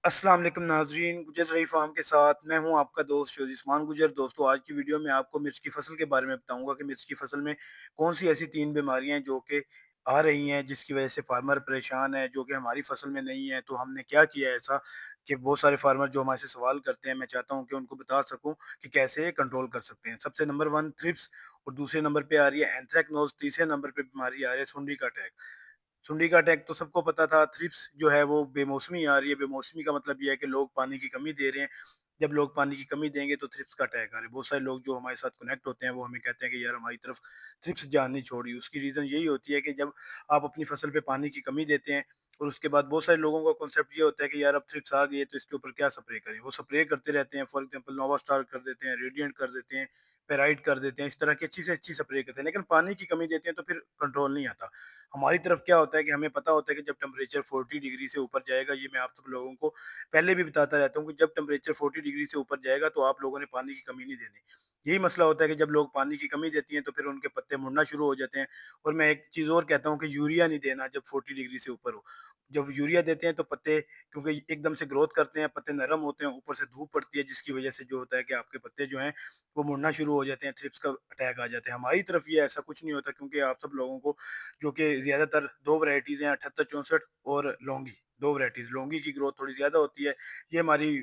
अस्सलाम वालेकुम नाज़रीन, गुजर रही फार्म के साथ मैं हूं आपका दोस्त शोज़ी उस्मान गुजर। दोस्तों, आज की वीडियो में आपको मिर्च की फसल के बारे में बताऊंगा कि मिर्च की फसल में कौन सी ऐसी 3 बीमारियां हैं जो कि आ रही हैं, जिसकी वजह से फार्मर परेशान है, जो कि हमारी फसल में नहीं है। तो हमने क्या किया है ऐसा कि बहुत सारे फार्मर जो हमारे से सवाल करते हैं, मैं चाहता हूं कि उनको बता सकूं कि कैसे कंट्रोल कर सकते हैं। सबसे नंबर 1 थ्रिप्स, और दूसरे नंबर पे आ रही है एंथ्रेक्नोज, तीसरे नंबर पे बीमारी आ रही है सुंडी का अटैक। सुंडी का अटैक तो सबको पता था। थ्रिप्स जो है वो बेमौसमी आ रही है। बेमौसमी का मतलब ये है कि लोग पानी की कमी दे रहे हैं। जब लोग पानी की कमी देंगे तो थ्रिप्स का अटैक आ रहा है। बहुत सारे लोग जो हमारे साथ कनेक्ट होते हैं वो हमें कहते हैं कि यार हमारी तरफ थ्रिप्स जान नहीं छोड़ी। उसकी रीज़न यही होती है कि जब आप अपनी फसल पे पानी की कमी देते हैं, और उसके बाद बहुत सारे लोगों का कॉन्सेप्ट ये होता है कि यार अब थ्रिप्स आ गई है तो इसके ऊपर क्या स्प्रे करें। वो स्प्रे करते रहते हैं। फॉर एग्जाम्पल नोवा स्टार कर देते हैं, रेडियंट कर देते हैं, पेराइट कर देते हैं, इस तरह की अच्छी से अच्छी स्प्रे करते हैं, लेकिन पानी की कमी देते हैं तो फिर कंट्रोल नहीं आता। हमारी तरफ क्या होता है कि हमें पता होता है कि जब टेम्परेचर 40 डिग्री से ऊपर जाएगा, ये मैं आप सब लोगों को पहले भी बताता रहता हूँ कि जब टेम्परेचर 40 डिग्री से ऊपर जाएगा तो आप लोगों ने पानी की कमी नहीं देनी। यही मसला होता है कि जब लोग पानी की कमी देती हैं तो फिर उनके पत्ते मुड़ना शुरू हो जाते हैं। और मैं एक चीज़ और कहता हूँ कि यूरिया नहीं देना जब 40 डिग्री से ऊपर हो। जब यूरिया देते हैं तो पत्ते, क्योंकि एकदम से ग्रोथ करते हैं, पत्ते नरम होते हैं, ऊपर से धूप पड़ती है, जिसकी वजह से जो होता है कि आपके पत्ते जो हैं वो मुड़ना शुरू हो जाते हैं, थ्रिप्स का अटैक आ जाते हैं। हमारी तरफ ये ऐसा कुछ नहीं होता, क्योंकि आप सब लोगों को जो कि ज़्यादातर 2 वैराइटीज़ हैं, 78-64 और लौंगी। 2 वैराइटीज़, लौंगी की ग्रोथ थोड़ी ज़्यादा होती है। ये हमारी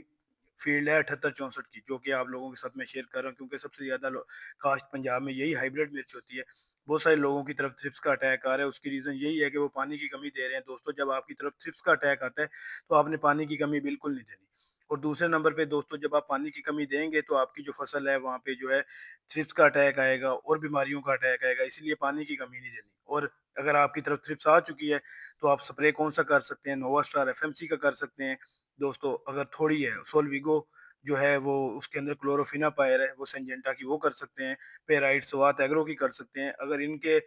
फ़ील्ड है 78-64 की, जो कि आप लोगों के साथ मैं शेयर कर रहा हूँ, क्योंकि सबसे ज़्यादा लो कास्ट पंजाब में यही हाइब्रिड मिर्च होती है। बहुत सारे लोगों की तरफ थ्रिप्स का अटैक आ रहा है, उसकी रीज़न यही है कि वो पानी की कमी दे रहे हैं। दोस्तों, जब आपकी तरफ थ्रिप्स का अटैक आता है, तो आपने पानी की कमी बिल्कुल नहीं देनी। और दूसरे नंबर पे दोस्तों, जब आप पानी की कमी देंगे तो आपकी जो फसल है वहाँ पे जो है थ्रिप्स का अटैक आएगा और बीमारियों का अटैक आएगा, इसलिए पानी की कमी नहीं देनी। और अगर आपकी तरफ थ्रिप्स आ चुकी है तो आप स्प्रे कौन सा कर सकते हैं, नोवा स्टार एफएमसी का कर सकते हैं। दोस्तों, अगर थोड़ी है सोलविगो जो है वो उसके अंदर क्लोरोफिनापायर है, वो सिंजेंटा की, वो कर सकते हैं। पेराइट स्वात एग्रो की कर सकते हैं। अगर इनके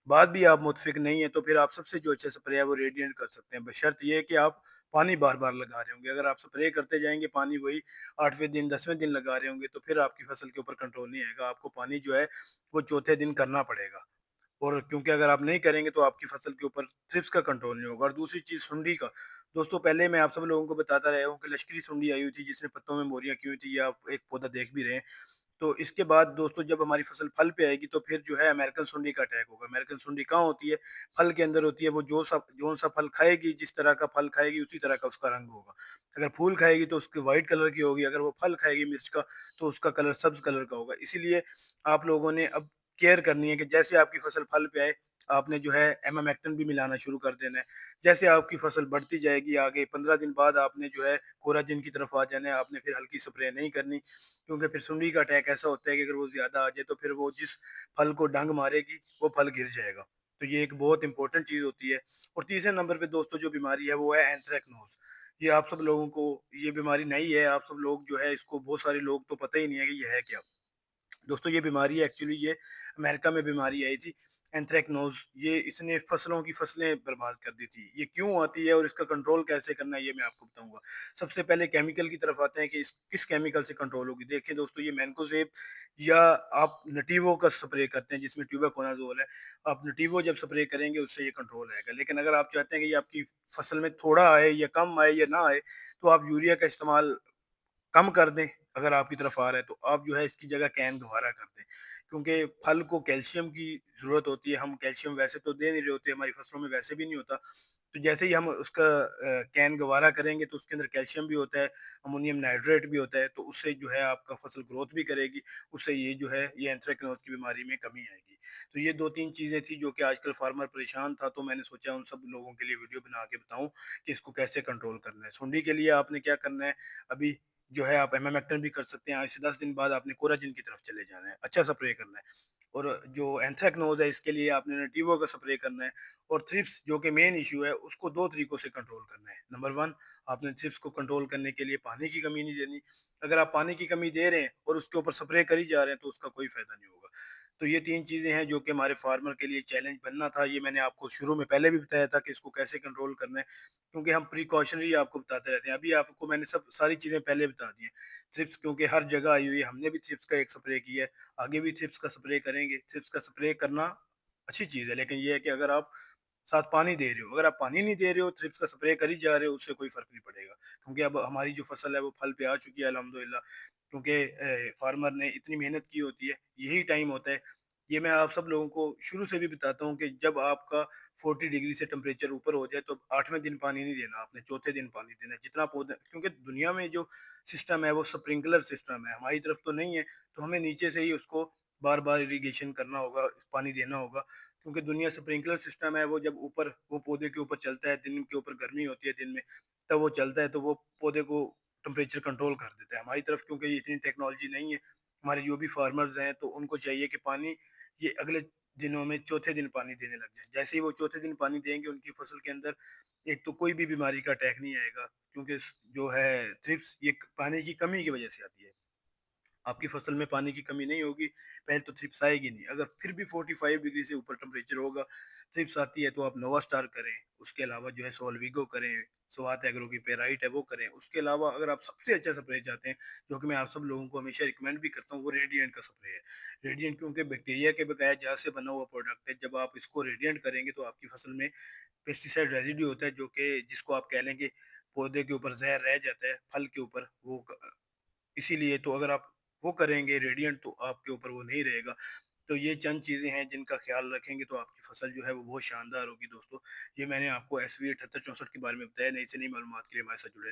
बाद भी आप मुतफिक नहीं है तो फिर आप सबसे जो अच्छा स्प्रे है वो रेडिएंट कर सकते हैं, बशर्त ये है कि आप पानी बार बार लगा रहे होंगे। अगर आप स्प्रे करते जाएंगे पानी वही 8वें दिन 10वें दिन लगा रहे होंगे तो फिर आपकी फसल के ऊपर कंट्रोल नहीं आएगा। आपको पानी जो है वो चौथे दिन करना पड़ेगा। और क्योंकि अगर आप नहीं करेंगे तो आपकी फसल के ऊपर थ्रिप्स का कंट्रोल नहीं होगा। और दूसरी चीज़ सुंडी का। दोस्तों, पहले मैं आप सब लोगों को बताता रहा हूँ कि लश्करी सुंडी आई हुई थी जिसने पत्तों में मोरियां की हुई थी, ये आप एक पौधा देख भी रहे हैं। तो इसके बाद दोस्तों, जब हमारी फसल फल पे आएगी तो फिर जो है अमेरिकन सुंडी का अटैक होगा। अमेरिकन सुंडी कहाँ होती है? फल के अंदर होती है। वो जो सा फल खाएगी, जिस तरह का फल खाएगी उसी तरह का उसका रंग होगा। अगर फूल खाएगी तो उसकी वाइट कलर की होगी, अगर वो फल खाएगी मिर्च का तो उसका कलर सब्ज कलर का होगा। इसीलिए आप लोगों ने अब केयर करनी है कि जैसे आपकी फसल फल पे आए, आपने जो है एमामेक्टिन भी मिलाना शुरू कर देना है। जैसे आपकी फसल बढ़ती जाएगी आगे, 15 दिन बाद आपने जो है कोराजिन की तरफ आ जाना है। आपने फिर हल्की स्प्रे नहीं करनी, क्योंकि फिर सुंडी का अटैक ऐसा होता है कि अगर वो ज़्यादा आ जाए तो फिर वो जिस फल को डंग मारेगी वो फल गिर जाएगा। तो ये एक बहुत इंपॉर्टेंट चीज़ होती है। और तीसरे नंबर पे दोस्तों जो बीमारी है वो है एंथ्रेक्नोज। ये आप सब लोगों को ये बीमारी नहीं है। आप सब लोग जो है इसको, बहुत सारे लोग तो पता ही नहीं है कि ये है क्या। दोस्तों, ये बीमारी एक्चुअली ये अमेरिका में बीमारी आई थी, एंथ्रेक्नोज। ये इसने फसलों की फसलें बर्बाद कर दी थी। ये क्यों आती है और इसका कंट्रोल कैसे करना है ये मैं आपको बताऊंगा। सबसे पहले केमिकल की तरफ आते हैं कि इस किस केमिकल से कंट्रोल होगी। देखिए दोस्तों, ये मैनकोजेब या आप नटीवो का स्प्रे करते हैं जिसमें ट्यूबाकोनाजोल है। आप नटीवो जब स्प्रे करेंगे उससे ये कंट्रोल आएगा। लेकिन अगर आप चाहते हैं कि ये आपकी फसल में थोड़ा आए या कम आए या ना आए, तो आप यूरिया का इस्तेमाल कम कर दें। अगर आपकी तरफ आ रहा है तो आप जो है इसकी जगह कैन दोबारा कर दें, क्योंकि फल को कैल्शियम की ज़रूरत होती है। हम कैल्शियम वैसे तो दे नहीं रहे होते, हमारी फसलों में वैसे भी नहीं होता। तो जैसे ही हम उसका कैन गवारा करेंगे तो उसके अंदर कैल्शियम भी होता है, अमोनियम नाइट्रेट भी होता है, तो उससे जो है आपका फसल ग्रोथ भी करेगी। उससे ये जो है ये एंथ्रेक्नोज की बीमारी में कमी आएगी। तो ये 2-3 चीज़ें थी जो कि आजकल फार्मर परेशान था, तो मैंने सोचा उन सब लोगों के लिए वीडियो बना के बताऊं कि इसको कैसे कंट्रोल करना है। सुंडी के लिए आपने क्या करना है, अभी जो है आप एमामेक्टिन भी कर सकते हैं। आज से 10 दिन बाद आपने कोराजिन की तरफ चले जाना है, अच्छा स्प्रे करना है। और जो एंथ्रेक्नोज है इसके लिए आपने नटीवो का स्प्रे करना है। और थ्रिप्स जो कि मेन इशू है उसको 2 तरीकों से कंट्रोल करना है। नंबर 1, आपने थ्रिप्स को कंट्रोल करने के लिए पानी की कमी नहीं देनी। अगर आप पानी की कमी दे रहे हैं और उसके ऊपर स्प्रे कर ही जा रहे हैं तो उसका कोई फ़ायदा नहीं होगा। तो ये 3 चीज़ें हैं जो कि हमारे फार्मर के लिए चैलेंज बनना था। ये मैंने आपको शुरू में पहले भी बताया था कि इसको कैसे कंट्रोल करना है, क्योंकि हम प्रिकॉशनरी आपको बताते रहते हैं। अभी आपको मैंने सब सारी चीज़ें पहले बता दी हैं। थ्रिप्स क्योंकि हर जगह आई हुई है, हमने भी थ्रिप्स का एक स्प्रे किया है, आगे भी थ्रिप्स का स्प्रे करेंगे। थ्रिप्स का स्प्रे करना अच्छी चीज़ है, लेकिन ये है कि अगर आप साथ पानी दे रहे हो। अगर आप पानी नहीं दे रहे हो, थ्रिप्स का स्प्रे कर ही जा रहे हो, उससे कोई फ़र्क नहीं पड़ेगा। क्योंकि अब हमारी जो फ़सल है वो फल पे आ चुकी है अल्हम्दुलिल्लाह। क्योंकि फार्मर ने इतनी मेहनत की होती है, यही टाइम होता है। ये मैं आप सब लोगों को शुरू से भी बताता हूँ कि जब आपका 40 डिग्री से टेम्परेचर ऊपर हो जाए तो 8वें दिन पानी नहीं देना आपने, चौथे दिन पानी देना है। जितना पौधे, क्योंकि दुनिया में जो सिस्टम है वो स्प्रिंकलर सिस्टम है, हमारी तरफ तो नहीं है, तो हमें नीचे से ही उसको बार-बार इरिगेशन करना होगा, पानी देना होगा। क्योंकि दुनिया स्प्रिंकलर सिस्टम है, वो जब ऊपर वो पौधे के ऊपर चलता है, दिन के ऊपर गर्मी होती है दिन में, तब वो चलता है तो वो पौधे को टेम्परेचर कंट्रोल कर देता है। हमारी तरफ क्योंकि इतनी टेक्नोलॉजी नहीं है, हमारे जो भी फार्मर्स हैं तो उनको चाहिए कि पानी ये अगले दिनों में चौथे दिन पानी देने लग जाए। जैसे ही वो चौथे दिन पानी देंगे, उनकी फसल के अंदर एक तो कोई भी बीमारी का अटैक नहीं आएगा, क्योंकि जो है थ्रिप्स ये पानी की कमी की वजह से आती है। आपकी फसल में पानी की कमी नहीं होगी, पहले तो थ्रिप्स आएगी नहीं। अगर फिर भी 45 डिग्री से ऊपर टेम्परेचर होगा, थ्रिप्स आती है, तो आप नोवा स्टार करें, उसके अलावा जो है सोलविगो करें, स्वात एग्रो की पेराइट है वो करें। उसके अलावा अगर आप सबसे अच्छा स्प्रे चाहते हैं, जो कि मैं आप सब लोगों को हमेशा रिकमेंड भी करता हूँ, वो रेडिएंट का स्प्रे है। रेडिएंट क्योंकि बैक्टीरिया के बकाया जहाँ से बना हुआ प्रोडक्ट है, जब आप इसको रेडिएंट करेंगे तो आपकी फसल में पेस्टिसाइड रेजिड्यू होता है, जो कि जिसको आप कह लें कि पौधे के ऊपर जहर रह जाता है, फल के ऊपर वो इसीलिए तो अगर आप वो करेंगे रेडिएंट तो आपके ऊपर वो नहीं रहेगा। तो ये चंद चीज़ें हैं जिनका ख़्याल रखेंगे तो आपकी फ़सल जो है वो बहुत शानदार होगी दोस्तों। ये मैंने आपको एसवी 7864 के बारे में बताया। नई से नई मालूमात के लिए हमारे साथ जुड़े रहें।